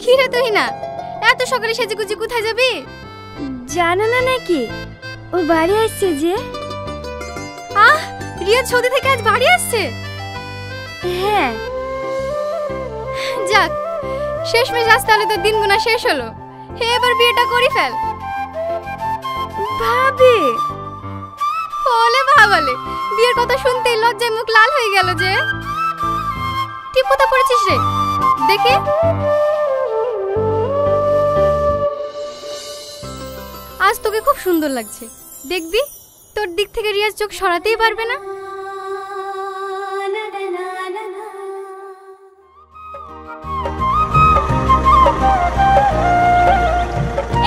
কি রে তুই না এত সকালে সেজেগুজে কোথায় যাবি? জানো না নাকি ও বাড়ি আসছে যে। আহ, রিয়া সৌদি থেকে আজ বাড়ি আসছে? হ্যাঁ। যাক, শেষমেশ আজ তাহলে তোর দিন গুনা শেষ হলো। হে, এবার বিয়েটা করি ফেল। ভাবি ওলে ভাবালে, বিয়ের কথা শুনতেই লজ্জায় মুখ লাল হয়ে গেল যে। টিপ কোথা পড়েছিস রে দেখি? আজ তোকে খুব সুন্দর লাগছে, দেখবি তোর দিক থেকে রিয়াজ চোখ সরাতেই পারবে না।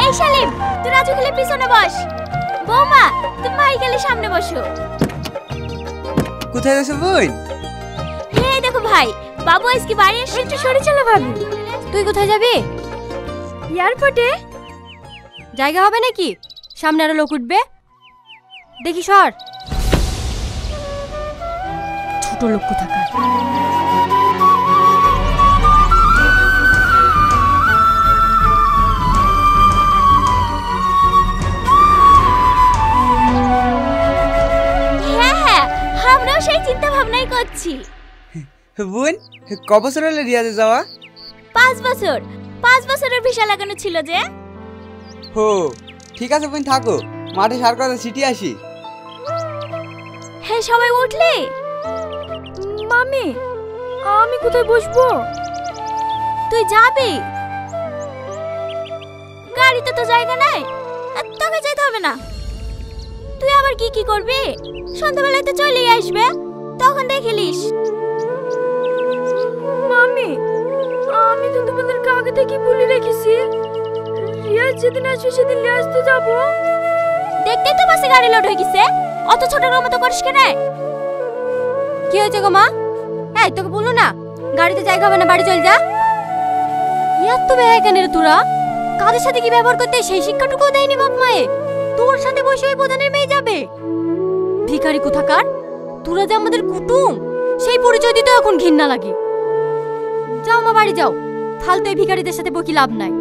এই শালিম, তুই রাজু খেলে পিছনে বস। বৌমা, তুমি ভাই গেলে সামনে বসো। কোথায় যাচ্ছ বোন? এই দেখো ভাই, বাবু আজকে বাড়ি এসে। একটু সরে চলো ভাবি। তুই কোথায় যাবি? এয়ারপোর্টে। জায়গা হবে নাকি? সামনে আরো লোক উঠবে, দেখি সর। ছোট লোক কোথাকার। হ্যাঁ, আমরাও সেই চিন্তা ভাবনাই করছি। বোন, ক বছর হলো রিয়াজে যাওয়া? 5 বছর। 5 বছরের ভিসা লাগানো ছিল যে। হো, ঠিক আছে বোন, থাকো, মাঠে সার কথা সিটি আসি। হ্যাঁ, সবাই উঠলে? মামি, আমি কোথায় বসবো? তুই যাবি? গাড়িতে তো জায়গা নাই, আর তোকে যেতে হবে না। তুই আবার কি কি করবি? সন্ধ্যাবেলায় তো চলেই আসবে, তখন দেখিলিস। মামি, আমি তো তোমাদেরকে আগে থেকে বলে রেখেছি, রিয়াজ যেদিন আসবে সেদিন নিয়ে আসতে যাবো। দেখতেই তো বাসে গাড়ি লোড হয়ে গেছে, অত ছোট রকম তো করিস কেন? কি হয়েছে গো মা? এই তোকে বললো না গাড়িতে জায়গা হবে না, বাড়ি চল যা। এত বেহায় কেন রে তোরা? কাদের সাথে কি ব্যবহার করতে সেই শিক্ষাটুকুও দেয়নি বাপ মায়ে। তোর সাথে বসে ওই প্রধানের মেয়ে যাবে? ভিখারি কোথাকার, তোরা যে আমাদের কুটুম সেই পরিচয় দিতে এখন ঘৃণা লাগে। যাও মা, বাড়ি যাও, ফালতু এই ভিখারিদের সাথে বকি লাভ নাই।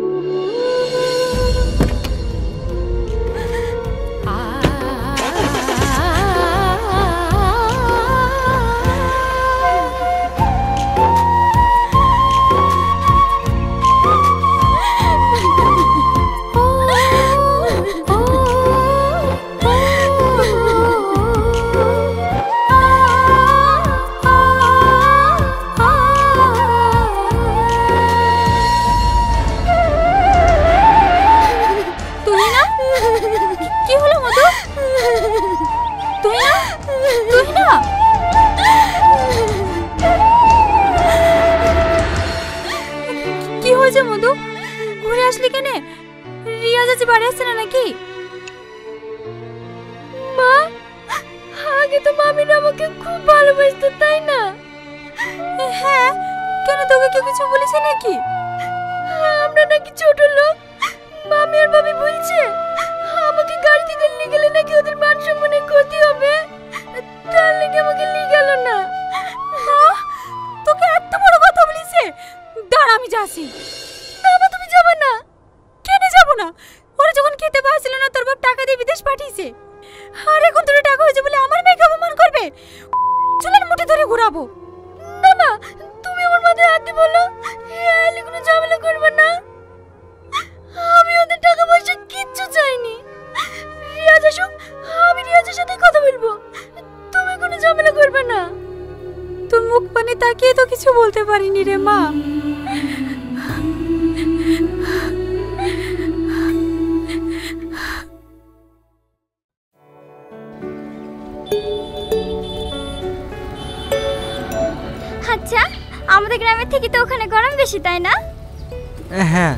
বাড়ি আসছে না নাকি? মা, আগে তো মামিরা আমাকে খুব ভালোবাসতো, তাই না? হ্যাঁ, কেন তোকে কেউ কিছু বলেছে নাকি? আমরা নাকি ছোট লোক, মামি আর ভাবি বলছে আমাকে গাড়ি থেকে নিয়ে গেলে নাকি ওদের মান সম্মানের ক্ষতি হবে, তার লেগে আমাকে নিয়ে গেল না। তোকে এত বড় কথা বলেছে? দাঁড়া, আমি যাচ্ছি। না মা, তুমি যাবে না। কেন যাব না? ওরা যখন খেতে পাচ্ছিল না তোর বাপ টাকা দিয়ে বিদেশ পাঠিয়েছে, আর এখন তোর টাকা হয়েছে বলে আমার মেয়েকে অপমান করবে? চুলের মুঠি ধরে ঘুরাবো। না মা, তুমি আমার মাথায় হাত দিয়ে বলো এলে কোনো ঝামেলা করবে না। আমি ওদের টাকা পয়সা কিচ্ছু চাইনি। রিয়াজ আসুক, আমি রিয়াজের সাথে কথা বলবো, তুমি কোনো ঝামেলা করবে না। তোর মুখ পানে তাকিয়ে তো কিছু বলতে পারিনি রে মা। আচ্ছা, আমাদের গ্রামের থেকে তো ওখানে গরম বেশি, তাই না? হ্যাঁ।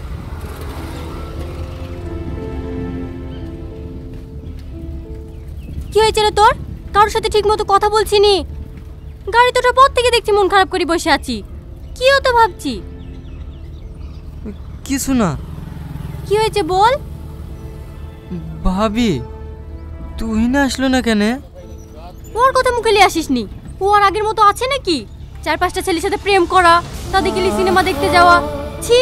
কি হয়েছে রে তোর? কারোর সাথে ঠিক মতো কথা বলছিনি? গাড়ি তোটা পথ থেকে দেখছি মন খারাপ করে বসে আছি। কি হতো ভাবছি? কিছু না। কি হয়েছে বল। ভাবি, তুই না আসলো না কেন? ওর কথা মুখে নিয়ে আসিসনি। ও আর আগের মতো আছে নাকি? 4-5টা ছেলের সাথে প্রেম করা, তাদেরকে নিয়ে সিনেমা দেখতে যাওয়া। ছি,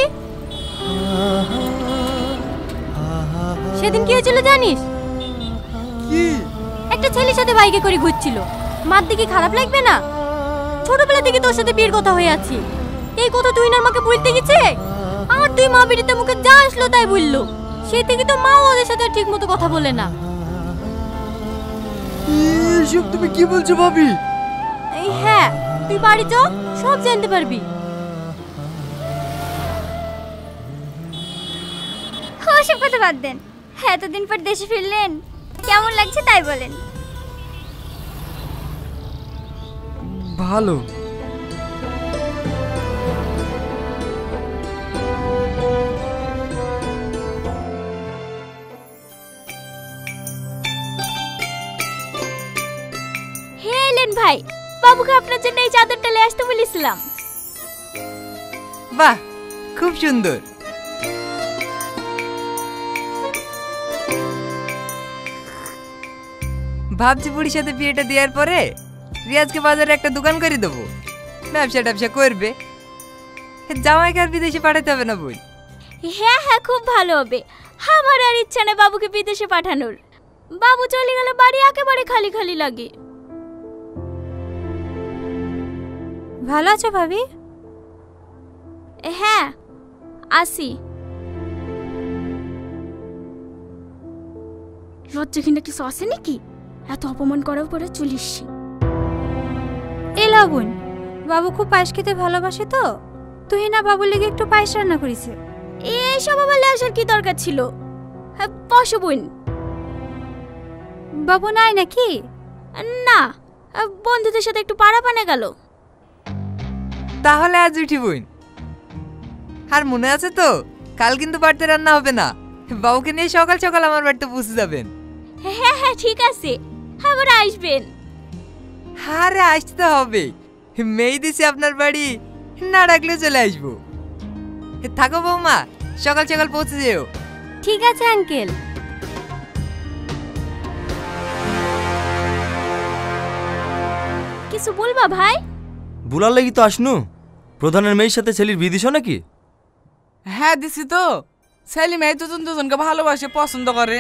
সেদিন কি হয়েছিল জানিস? কি? একটা ছেলের সাথে বাইকে করে ঘুরছিল। মার দিকে খারাপ লাগবে না? ছোটবেলা থেকে তোর সাথে বিয়ের কথা হয়ে আছে, এই কথা তুই না আমাকে বলতে গেছে। আর তুই মা বিড়িতে মুখে যা আসলো তাই বললো। সেই থেকে তো মা ওদের সাথে ঠিক মতো কথা বলে না। এসব তুমি কি বলছো ভাবি? হ্যাঁ, তুই বাড়ি চ, সব জানতে পারবি। ওসব কথা বাদ দেন। এতদিন পর দেশে ফিরলেন, কেমন লাগছে তাই বলেন। ভালো। হে এলেন ভাই, বাবুকে আপনার জন্য এই চাদরটা নিয়ে আসতে বলেছিলাম। বাহ, খুব সুন্দর। ভাবছি বুড়ির সাথে বিয়েটা দেওয়ার পরে রিয়াজকে বাজারে একটা দোকান করে দেবো, ব্যবসা করবে। জামাইকে আর বিদেশে পাঠাতে হবে না বই। হ্যাঁ হ্যাঁ, খুব ভালো হবে। আমার আর ইচ্ছা নেই বাবুকে বিদেশে পাঠানোর। বাবু চলে গেলে বাড়ি একেবারে খালি খালি লাগে। ভালো আছো ভাবি? হ্যাঁ, আসি। লজ্জাখিনা কিছু আসে নাকি? এত অপমান করার পরে চলিস। এ লাগুন, বাবু খুব পায়েস খেতে ভালোবাসে তো, তুই না বাবুর লেগে একটু পায়েস রান্না করেছে। এইসব বলে আসার কি দরকার ছিল? হ্যাঁ, বসো বোন। বাবু নাই নাকি? না, বন্ধুদের সাথে একটু পাড়া পানে গেল। তাহলে আজ উঠি বোন। আর মনে আছে তো, কাল কিন্তু বাড়িতে রান্না হবে না। বাবুকে নিয়ে সকাল সকাল আমার বাড়িতে পৌঁছে যাবেন। হ্যাঁ হ্যাঁ, ঠিক আছে, আবার আসবেন। আরে আসতে হবে, মেয়ে দিছি আপনার বাড়ি, না ডাকলে চলে আসবো। থাকো বৌমা, সকাল সকাল পৌঁছে যেও। ঠিক আছে আঙ্কেল। কিছু বলবা ভাই? বুলার লাগি তো আসনু। প্রধানের মেয়ের সাথে ছেলের বিয়ে দিছ নাকি? হ্যাঁ দিছি তো। ছেলে মেয়ে দুজন দুজনকে ভালোবাসে, পছন্দ করে।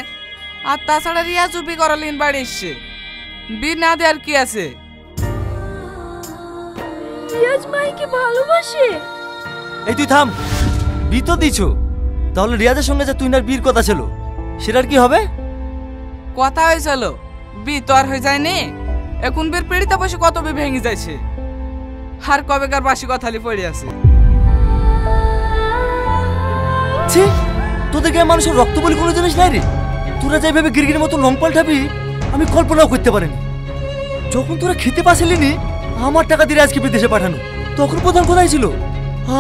আর তাছাড়া রিয়া চুপি করালিন বাড়ি এসছে, বিয়ে না দেওয়ার কি আছে? রিয়াজ মাইকে ভালোবাসে? এই তুই থাম, বিয়ে তো দিছ, তাহলে রিয়াজের সঙ্গে যে তুই না বিয়ের কথা ছিল সেটার কি হবে? কথা হয়েছিল, বি তো আর হয়ে যায়নি। এখন বের পেড়িতে বসে কত বি ভেঙে যাচ্ছে, আর কবেকার বাসি কথালি পড়ে আছে। ছি, তোদের গায়ে মানুষের রক্ত বলি কোনো জিনিস নাই রে। তোরা যেভাবে গিরগির মতো লং পাল্টাবি আমি কল্পনাও করতে পারিনি। যখন তোরা খেতে পাসিলিনি আমার টাকা দিয়ে আজকে বিদেশে পাঠানো, তখন প্রধান কোথায় ছিল?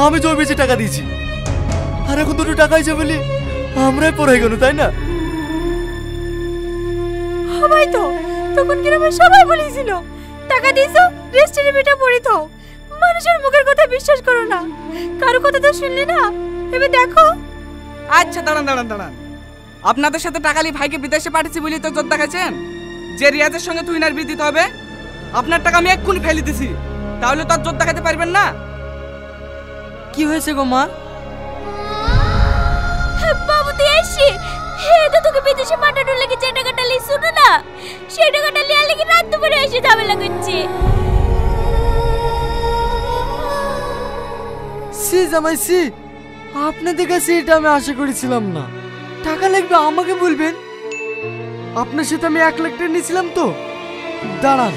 আমি জমি বেচে টাকা দিয়েছি, আর এখন দুটো টাকা হয়েছে বলি আমরাই পড়ে গেল, তাই না? সবাই তো তখন গ্রামের সবাই বলেছিল টাকা দিয়েছো রেস্টুরেন্টে পড়ে তো। মানুষের মুখের কথা বিশ্বাস করো না, কারো কথা তো শুনলে না। এবার দেখো। আচ্ছা দাঁড়ান, আপনাদের সাথে টাকালি ভাইকে বিদেশে পাঠিয়েছি বলি তো জোর দেখাচ্ছেন যে রিয়াজের সঙ্গে তুই নার বিয়ে দিতে হবে? আপনার টাকা আমি এক্ষুনি ফেলে দিছি, তাহলে তো আর জোর দেখাতে পারবেন না। কি হয়েছে গো মা? বাবু তুই এসছি, তো তোকে বিদেশে পাঠানোর লাগে যে টাকাটা লি শুনো না, সেই টাকাটা লিয়ে লাগি রাত দুপুরে এসে ঝামেলা করছে। সি জামাই সি, আপনাদের কাছে এটা আমি আশা করেছিলাম না। টাকা লাগবে আমাকে বলবেন? আপনার সাথে আমি 1 লাখ টাকা নিয়েছিলাম তো। দাঁড়ান,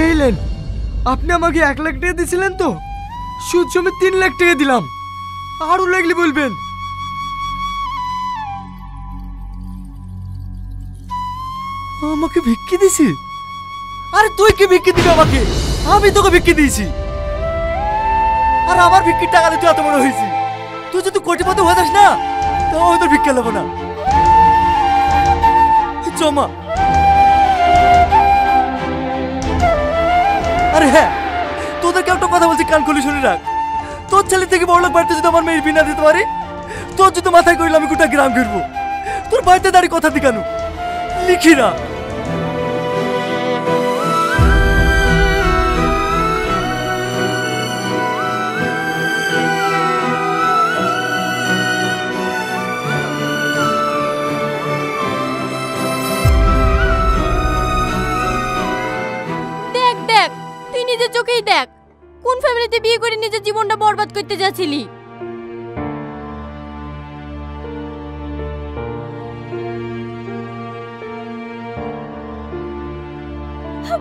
এইলেন, আপনি আমাকে 1 লাখ টাকা দিয়েছিলেন তো, সুদ সমেত 3 লাখ টাকা দিলাম। আরো লাগলে বলবেন। আমাকে ভিক্ষি দিছি? আরে তুই কি ভিক্ষি দিবি আমাকে? আমি তোকে ভিক্ষি দিয়েছি, আর আমার ভিক্ষির টাকা দিয়ে তুই এত বড় হয়েছি। তুই যদি কোটিপতি হয়ে যাস না, তাও আমি তোর ভিক্ষা নেবো না। জমা। আরে হ্যাঁ, তোদেরকে একটা কথা বলছি, কান খুলে শুনে রাখ। তোর ছেলে থেকে বড় লোক বাড়িতে যদি আমার মেয়ের বিনা দিতে পারি, তোর যদি মাথায় করিলে আমি গোটা গ্রাম ঘুরবো। তোর বাড়িতে দাঁড়িয়ে কথা দি কেন? লিখি না। দেখ দেখ, তুই নিজের চোখেই দেখ কোন ফ্যামিলিতে বিয়ে করে নিজের জীবনটা বরবাদ করতে যাচ্ছিলি।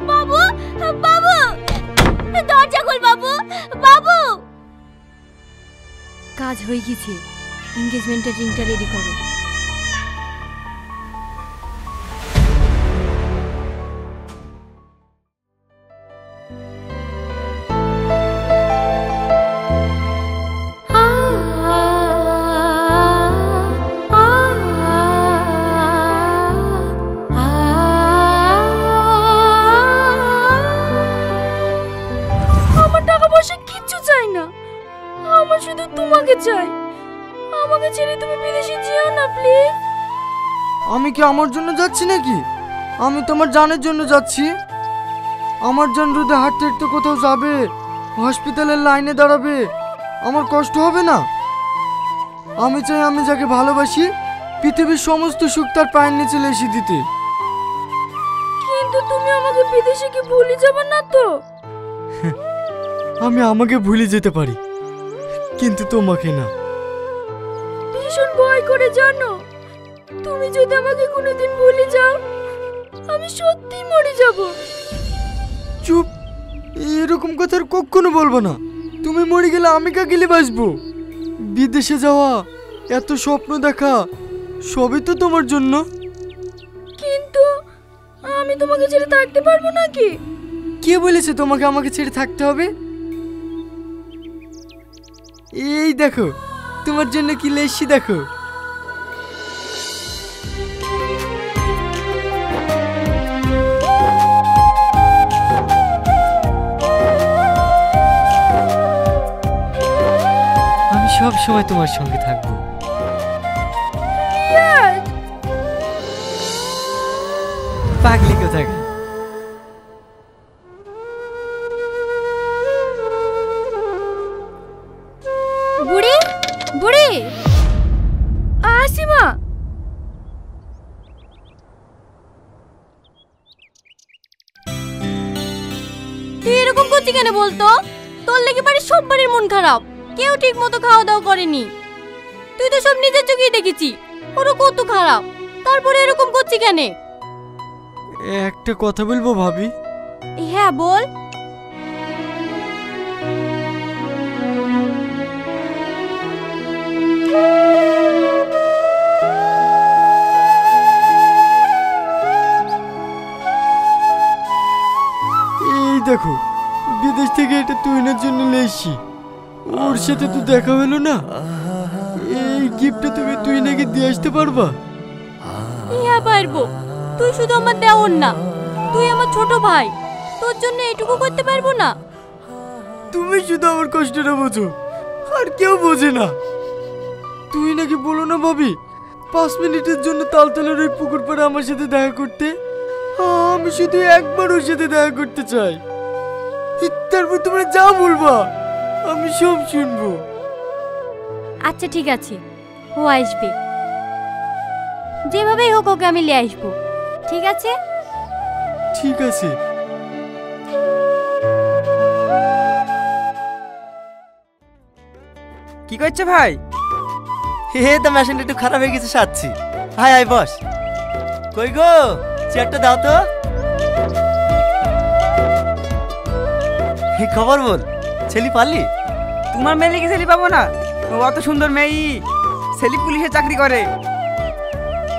বাবু, বাবু, দরজা খোল বাবু, বাবু। কাজ হয়ে গেছে, এনগেজমেন্টের রিংটা রেডি করো। আমার টাকা পয়সা কিচ্ছু চাই না, আমার শুধু তোমাকে চাই। আমাকে ছেড়ে তুমি বিদেশে যেও না প্লিজ। আমি কি আমার জন্য যাচ্ছি নাকি? আমি তোমার জানের জন্য যাচ্ছি। আমার জান রোদে হাঁটতে হাঁটতে কোথাও যাবে, হসপিটালের লাইনে দাঁড়াবে, আমার কষ্ট হবে না? আমি চাই আমি যাকে ভালোবাসি পৃথিবীর সমস্ত সুখ তার পায়ের নিচে লেসে দিতে। কিন্তু তুমি আমাকে বিদেশে কি ভুলে যাবে না তো? আমি আমাকে ভুলে যেতে পারি, কিন্তু তোমাকে না। ভীষণ ভয় করে জানো, তুমি যদি আমাকে কোনোদিন ভুলে যাও আমি সত্যি মরে যাব। চুপ, এরকম কথা আর কখনো বলবো না। তুমি মরে গেলে আমি কাকে বাঁচবো? বিদেশে যাওয়া, এত স্বপ্ন দেখা, সবই তো তোমার জন্য। কিন্তু আমি তোমাকে ছেড়ে থাকতে পারবো নাকি? কে বলেছে তোমাকে আমাকে ছেড়ে থাকতে হবে? এই দেখো, তোমার জন্য কি লেসি দেখো। আমি সব সময় তোমার সঙ্গে থাকবো। পাগলি কোথাকার। বুড়ি বুড়ি, আসিমা, তুই এরকম করছিস কেন বলতো? তোর লেগে বাড়ির সব বাড়ির মন খারাপ, কেউ ঠিক মতো খাওয়া দাওয়া করেনি। তুই তো সব নিজের চোখেই দেখেছি ওরা কত খারাপ, তারপরে এরকম করছিস কেন? একটা কথা বলবো ভাবি? হ্যাঁ বল। এই দেখো, বিদেশ থেকে এটা তুইনের জন্য লেসি। ওর সাথে তো দেখা হলো না। এই গিফটটা তুমি তুই নাকি দিয়ে আসতে পারবা? হ্যাঁ পারবো, তুই শুধু আমার দেওর না, তুই আমার ছোট ভাই, তোর জন্য এটুকু করতে পারবো না? তুমি শুধু আমার কষ্টটা বোঝো, আর কেউ বোঝে না। তুই নাকি বলো না ভাবি 5 মিনিটের জন্য তালতলার ওই পুকুর পাড়ে আমার সাথে দেখা করতে। আমি শুধু একবার ওর সাথে দেখা করতে চাই। তারপর তোমরা যা বলবা আমি সব শুনবো। আচ্ছা ঠিক আছে, ও আসবে, যেভাবেই হোক ওকে আমি নিয়ে আসবো, ঠিক আছে? ঠিক আছে। কি করছে ভাই? হে তো মেশিনটা একটু খারাপ হয়ে গেছে, সাচ্ছি। High hi boss. কই গো, চেয়ারটা দাও তো। এই খবর বল, ছেলি পারলি? তোমার মেয়ে লিখে ছেলে পাবো না? ও অত সুন্দর মেয়ে, ছেলে পুলিশে চাকরি করে।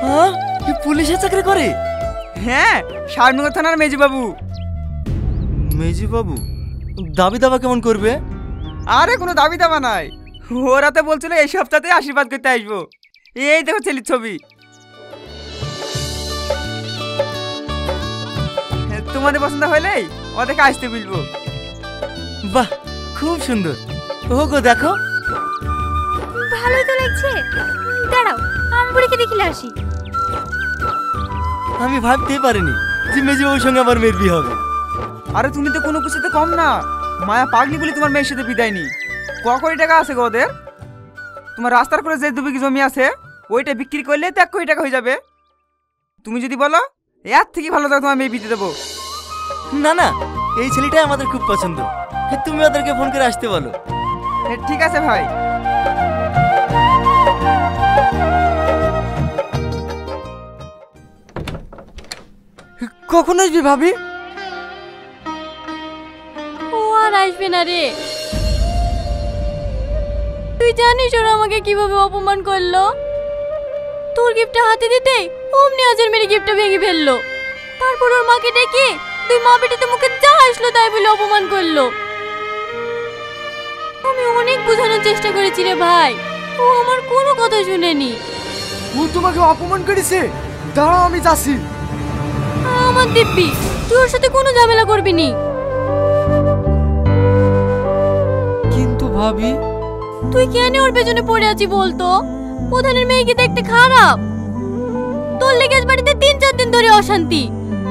হ্যাঁ, কি পুলিশে চাকরি করে? হ্যাঁ, শারনগর থানার মেজি বাবু। মেজি বাবু দাবি দাবা কেমন করবে? আরে কোনো দাবি দাবা নাই, ওরা তো বলছিল এই সপ্তাহতে আশীর্বাদ করতে আসবো। এই দেখো ছেলের ছবি। তোমাদের পছন্দ হলেই ওদেরকে আসতে বলবো। বাহ, খুব সুন্দর। ও গো দেখো। ভালোই তো লাগছে, দাঁড়াও আমি বুড়িকে দেখিলে আসি। আমি ভাবতেই পারিনি যে মেজবাবুর সঙ্গে আমার মেয়ের বিয়ে হবে। আরে তুমি তো কোনো কিছুতে কম না, মায়া পাগলি বলে তোমার মেয়ের সাথে বিদায় নি। ক কোটি টাকা আছে গো ওদের? তোমার রাস্তার করে যে 2 বিঘি জমি আছে ওইটা বিক্রি করলে তো 1 কোটি টাকা হয়ে যাবে। তুমি যদি বলো এর থেকে ভালো দাও তোমার মেয়ে বিয়ে দেবো। না না, এই ছেলেটাই আমাদের খুব পছন্দ। তুমি ওদেরকে ফোন করে আসতে বলো। ঠিক আছে ভাই। কখন আসবি ভাবি? ও আর আসবে না রে। তুই জানিস ওরা আমাকে কিভাবে অপমান করলো? তোর গিফটটা হাতে দিতে অমনি আজের মেরে গিফটটা ভেঙে ফেললো। তারপর ওর মাকে ডেকে তুই মা বেটিতে মুখে যা আসলো তাই বলে অপমান করলো। আমি অনেক বোঝানোর চেষ্টা করেছি রে ভাই, ও আমার কোনো কথা শুনেনি। ও তোমাকে অপমান করেছে? দাঁড়াও আমি যাচ্ছি। আমার দিব্যি, তুই ওর সাথে কোনো ঝামেলা করবি নি। কিন্তু ভাবি, তুই কেন ওর পেছনে পড়ে আছি বলতো? প্রধানের মেয়েকে দেখতে খারাপ। তোর লেগে আজ বাড়িতে 3-4 দিন ধরে অশান্তি,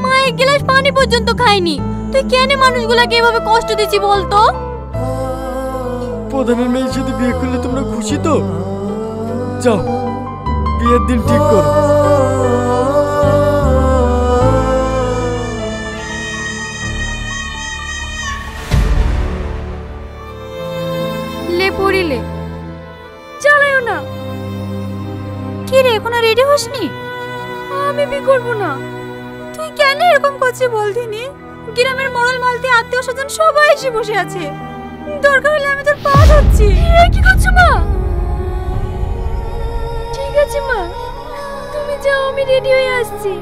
মা 1 গ্লাস পানি পর্যন্ত খায়নি। তুই কেন মানুষগুলোকে এভাবে কষ্ট দিচ্ছি বলতো? প্রধানের মেয়ের সাথে বিয়ে করলে তোমরা খুশি তো? যাও, বিয়ের দিন ঠিক করো। লে পড়িলে চালায়ও না। কি রে, এখনো রেডি হসনি? আমি বিয়ে করবো না। তুই কেন এরকম করছিস বলতিনি? গ্রামের মরল মালতি আত্মীয় স্বজন সবাই এসে বসে আছে, দরকার হলে আমি তোর পা ধরছি। কি করছো মা? ঠিক আছে মা, তুমি যাও, আমি রেডি হয়ে আসছি।